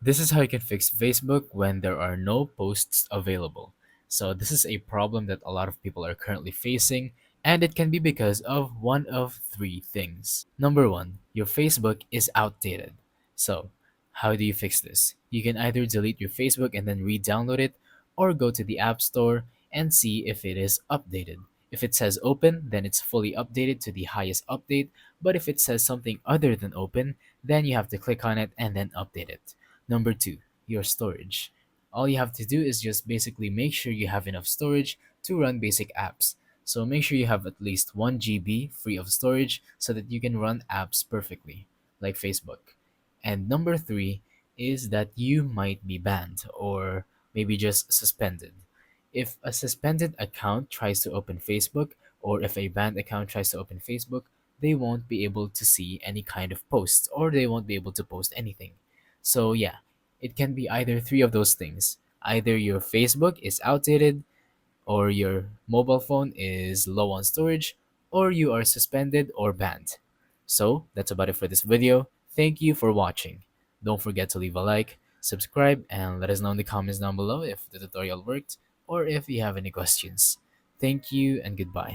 This is how you can fix Facebook when there are no posts available. So, this is a problem that a lot of people are currently facing, and it can be because of one of three things. Number one, your Facebook is outdated. So, how do you fix this? You can either delete your Facebook and then re download it, or go to the App Store and see if it is updated. If it says open, then it's fully updated to the highest update, but if it says something other than open, then you have to click on it and then update it. Number two, your storage. All you have to do is just basically make sure you have enough storage to run basic apps. So make sure you have at least 1 GB free of storage so that you can run apps perfectly, like Facebook. And number three is that you might be banned or maybe just suspended. If a suspended account tries to open Facebook, or if a banned account tries to open Facebook, they won't be able to see any kind of posts or they won't be able to post anything. So, yeah, it can be either three of those things. Either your Facebook is outdated, or your mobile phone is low on storage, or you are suspended or banned. So, that's about it for this video. Thank you for watching. Don't forget to leave a like, subscribe, and let us know in the comments down below if the tutorial worked or if you have any questions. Thank you and goodbye.